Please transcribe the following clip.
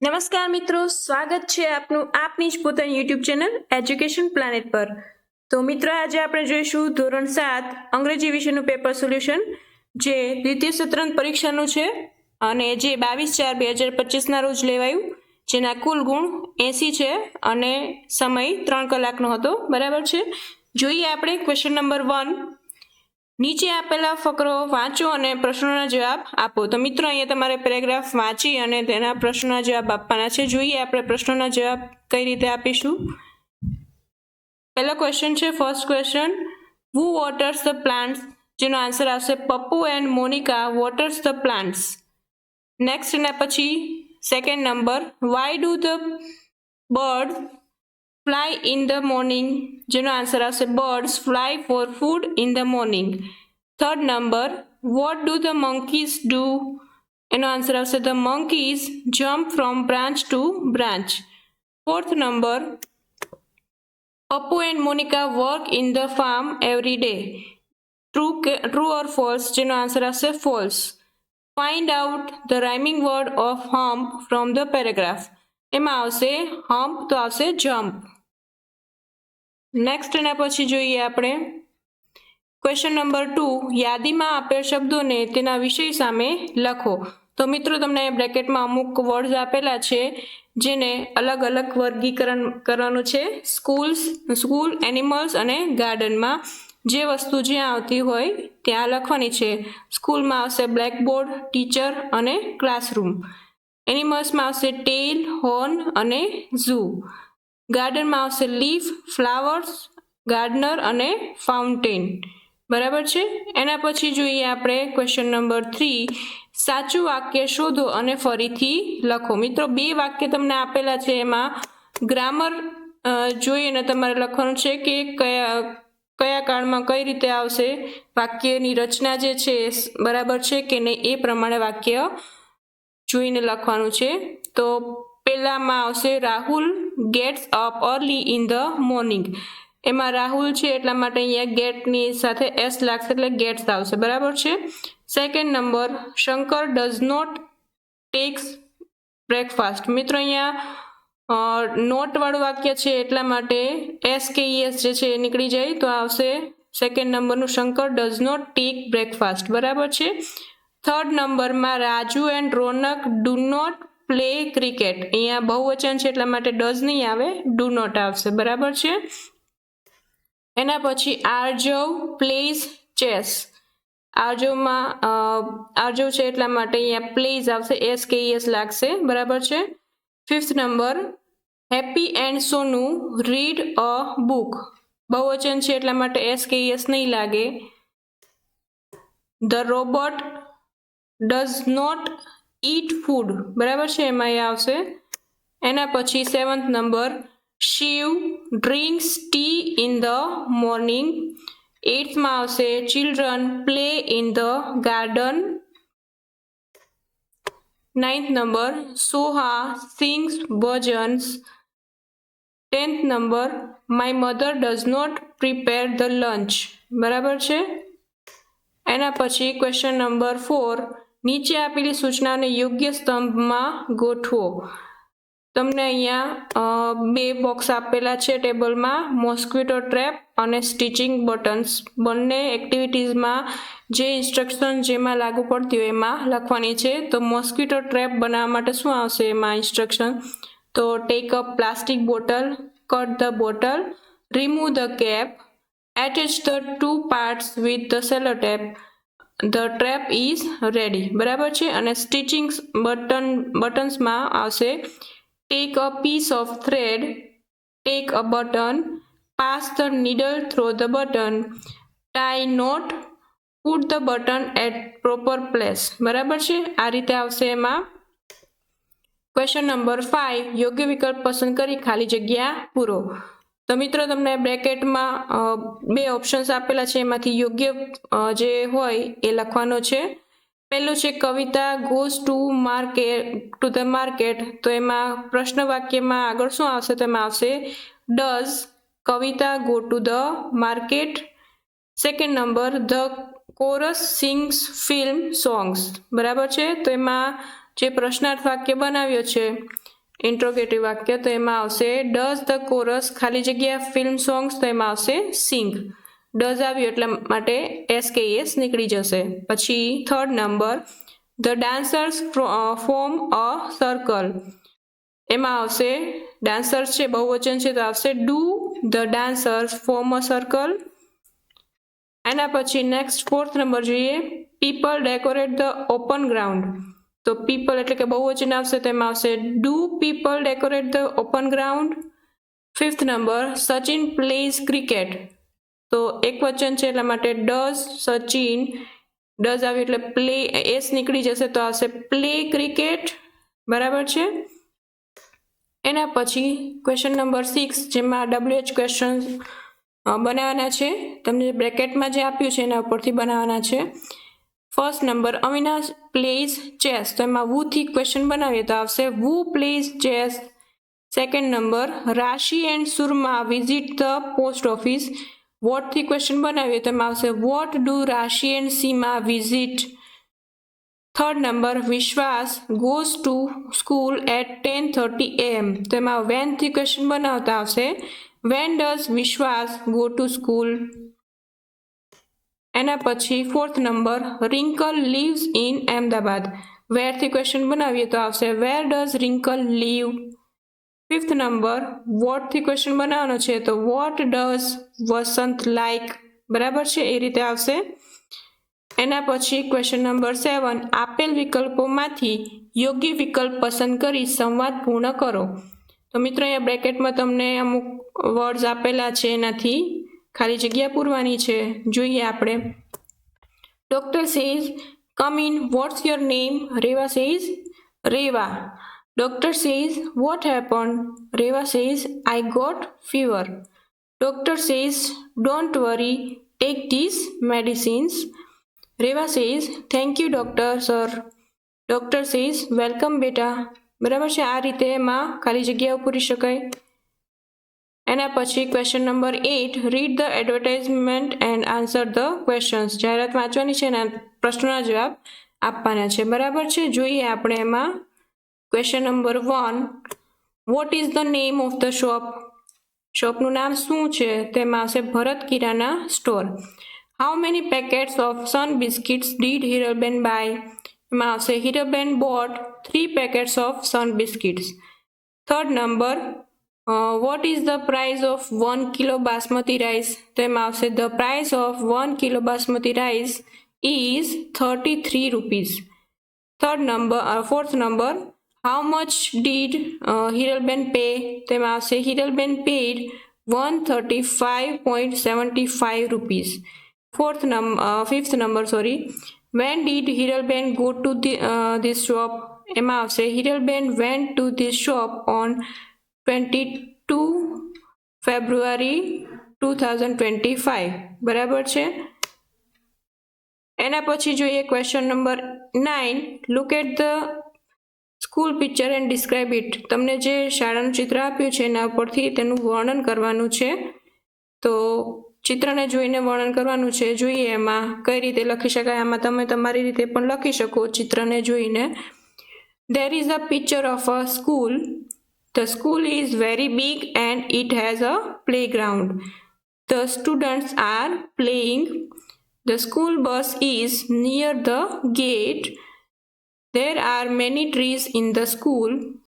નમસ્કાર મિત્રો, સ્વાગત છે આપનું આપની જ પોતાની યુટ્યુબ ચેનલ એજ્યુકેશન પ્લાનેટ પર. તો મિત્રો, આજે આપણે જોઈશું ધોરણ 7 અંગ્રેજી વિષયનું પેપર સોલ્યુશન, જે દ્વિતીય સત્રાંત પરીક્ષાનું છે અને જે 22/4/2025 રોજ લેવાયું, જેના કુલ ગુણ 80 છે અને સમય 3 કલાકનો હતો. બરાબર છે. જોઈએ આપણે ક્વેશ્ચન નંબર 1. નીચે આપેલા ફકરો વાંચો અને પ્રશ્નોના જવાબ આપો. તો મિત્રો, અહીંયા તમારે પેરેગ્રાફ વાંચી અને તેના પ્રશ્નોના જવાબ આપવાના છે. જોઈએ આપણે પ્રશ્નોના જવાબ કઈ રીતે આપીશું. પહેલો ક્વેશ્ચન છે, first question, who waters the plants? જેનો આન્સર આવશે Pappu and Monica waters the plants. Next એના પછી second number, why do the bird fly in the morning? જેનો આન્સર આવશે birds fly for food in the morning. Third number, what do the monkeys do? એનો answer આવશે the monkeys jump from branch to branch. Fourth number, Pappu and Monica work in the farm every day. True or false? જેનો answer આવશે false. Find out the rhyming word of hump from the paragraph. એમાં આવશે hump તો આવશે jump. Next એના પછી જોઈએ આપણે ક્વેશ્ચન નંબર 2, યાદીમાં આપેલ શબ્દોને તેના વિષય સામે લખો. તો મિત્રો, તમને બ્રેકેટમાં અમુક વર્ડ્સ આપેલા છે, જેને અલગ અલગ વર્ગીકરણ કરવાનું છે. સ્કૂલ, એનિમલ્સ અને ગાર્ડનમાં જે વસ્તુ જ્યાં આવતી હોય ત્યાં લખવાની છે. સ્કૂલમાં આવશે બ્લેકબોર્ડ, ટીચર અને ક્લાસરૂમ. એનિમલ્સમાં આવશે ટેલ, હોર્ન અને ઝૂ. ગાર્ડનમાં આવશે લીફ, ફ્લાવર્સ, ગાર્ડનર અને ફાઉન્ટેન. બરાબર છે. એના પછી જોઈએ આપણે ક્વેશ્ચન નંબર 3, સાચું વાક્ય શોધો અને ફરીથી લખો. મિત્રો, 2 વાક્ય તમને આપેલા છે, એમાં ગ્રામર જોઈને તમારે લખવાનું છે કે કયા કાળમાં કઈ રીતે આવશે, વાક્યની રચના જે છે બરાબર છે કે નહીં, એ પ્રમાણે વાક્ય જોઈને લખવાનું છે. તો પહેલામાં આવશે Rahul gets up early in the morning. એમાં રાહુલ છે એટલા માટે અહીંયા ગેટની સાથે એસ લાગશે એટલે ગેટ્સ આવશે. બરાબર છે. Second number, Shankar does not takes breakfast. મિત્રો, અહીંયા નોટ વાળું વાક્ય છે એટલા માટે એસ કે એસ જે છે એ નીકળી જાય તો આવશે સેકન્ડ નંબરનું, Shankar does not take breakfast. બરાબર છે. થર્ડ નંબરમાં, Raju and Ronak do not play cricket. અહીંયા બહુવચન છે એટલા માટે ડઝ નહીં આવે, ડુ નોટ આવશે. બરાબર છે. એના પછી આરજવ પ્લેઝ ચેસ. આરજવ છે એટલા માટે અહીંયા પ્લેઝ આવશે, એસ કે એસ લાગશે. બરાબર છે. Fifth number, happy and Sonu read a book. બહુવચન છે એટલા માટે એસ કે એસ નહીં લાગે. The robot does not eat food. બરાબર છે, એમાં એ આવશે. એના પછી seventh number, Shiv drinks tea in the morning. એઇથમાં આવશે children play in the garden. Ninth number, Soha sings bhajans. 10th number, my mother does not prepare the lunch. બરાબર છે. એના પછી ક્વેશ્ચન નંબર 4, નીચે આપેલી સૂચનાઓને યોગ્ય સ્તંભમાં ગોઠવો. તમને અહીંયા 2 બોક્સ આપેલા છે ટેબલમાં, મોસ્કિટો ટ્રેપ અને સ્ટિચિંગ બટન્સ. બંને એક્ટિવિટીઝમાં જે ઇન્સ્ટ્રક્શન જેમાં લાગુ પડતી હોય એમાં લખવાની છે. તો મોસ્કિટો ટ્રેપ બનાવવા માટે શું આવશે એમાં ઇન્સ્ટ્રક્શન? તો take a plastic bottle, cut the bottle, remove the cap, attach the 2 parts with the cello tape, the trap is ready. બરાબર છે. અને સ્ટિચિંગ બટન્સમાં આવશે take a piece of thread, take a button, pass the needle through the button, tie knot, put the button at proper place. બરાબર છે. આ રીતે આવશે એમાં. ક્વેશ્ચન નંબર 5, યોગ્ય વિકલ્પ પસંદ કરી ખાલી જગ્યા પૂરો. તો મિત્રો, તમને બ્રેકેટમાં 2 ઓપ્શન્સ આપેલા છે, એમાંથી યોગ્ય જે હોય એ લખવાનો છે. પહેલું છે કવિતા ગોઝ ટુ ધ માર્કેટ. તો એમાં પ્રશ્ન વાક્યમાં આગળ શું આવશે? તો એમાં આવશે does Kavita go to the market. Second number, the chorus sings film songs. બરાબર છે. તો એમાં જે પ્રશ્નાર્થ વાક્ય બનાવ્યો છે ઇન્ટ્રોગેટિવ વાક્ય, તો એમાં આવશે ડઝ ધ કોરસ ખાલી જગ્યા ફિલ્મ સોંગ્સ, તો એમાં આવશે સિંગ. ડઝ આવ્યું એટલા માટે SKS નીકળી જશે. પછી third number, the dancers form a circle, એમાં આવશે ડાન્સર્સ છે બહુવચન છે તો આવશે do the dancers form a circle. એના પછી નેક્સ્ટ ફોર્થ નંબર જોઈએ, people decorate the open ground, તો પીપલ એટલે કે બહુવચન આવશે તો એમાં આવશે do people decorate the open ground. Fifth number, Sachin plays cricket, તો એક વચન છે એટલા માટે ડઝ સચિન, ડઝ આવ્યું એટલે પ્લે એસ નીકળી જશે તો આવશે પ્લે ક્રિકેટ. બરાબર છે. એના પછી ક્વેશ્ચન નંબર 6, જેમાં WH ક્વેશ્ચન બનાવવાના છે, તમને બ્રેકેટમાં જે આપ્યું છે એના ઉપરથી બનાવવાના છે. First number, Avinash plays chess, તો એમાં વુથી ક્વેશ્ચન બનાવીએ તો આવશે who plays chess. Second number, Rashi and Surma visit the post office, વોટથી ક્વેશ્ચન બનાવીએ તો એમાં આવશે what do Rashi and Seema visit. Third number, Vishwas goes to school at 10:30 AM, તો એમાં વેનથી ક્વેશ્ચન બનાવતા આવશે when does Vishwas go to school. એના પછી fourth number, Rinkal lives in Ahmedabad, વેરથી question બનાવીએ તો આવશે where does Rinkal live. Fifth number, વોટથી ક્વેશ્ચન બનાવવાનો છે તો વોટ ડઝ વસંત લાઈક. બરાબર છે, એ રીતે આવશે. એના પછી ક્વેશ્ચન નંબર 7, આપેલ વિકલ્પોમાંથી યોગ્ય વિકલ્પ પસંદ કરી સંવાદ પૂર્ણ કરો. તો મિત્રો અહીંયા બ્રેકેટમાં તમને અમુક વર્ડ્સ આપેલા છે, એનાથી ખાલી જગ્યા પૂરવાની છે. જોઈએ આપણે. Doctor says come in, what's your name? Reva says Reva. Doctor says what happen? Reva says I got fever. Doctor says don't worry, take this medicines. Reva says thank you doctor sir. Doctor says welcome બેટા. બરાબર છે, આ રીતે એમાં ખાલી જગ્યાઓ પૂરી શકાય. એના પછી question number 8, read the advertisement and answer the questions, જાહેરાત વાંચવાની છે અને પ્રશ્નોના જવાબ આપવાના છે. બરાબર છે. જોઈએ આપણે એમાં. Question number 1, what is the name of the shop? શોપનું નામ શું છે? તેમાં આવશે Bharat kirana store. How many packets of sun biscuits did Hiralben buy? એમાં આવશે Hiralben bought 3 packets of sun biscuits. Third number, what is the price of 1 kilo basmati rice? તો એમાં આવશે the price of 1 kilo basmati rice is 33 rupees. Fourth number, how much did Hiralben pay? તેમાં આવશે Hiralben paid 135.75 rupees. Fifth number, when did Hiralben go to this shop? એમાં આવશે Hiralben went to this shop on 22 February 2025. બરાબર છે. એના પછી જોઈએ question number 9, look at the school picture and describe it. તમને જે શાળાનું ચિત્ર આપ્યું છે એના ઉપરથી તેનું વર્ણન કરવાનું છે. તો ચિત્રને જોઈને વર્ણન કરવાનું છે. જોઈએ એમાં કઈ રીતે લખી શકાય. આમાં તમે તમારી રીતે પણ લખી શકો ચિત્રને જોઈને. There is a picture of a school. The school is very big and it has a playground. The students are playing. The school bus is near the gate. There are many trees in the school.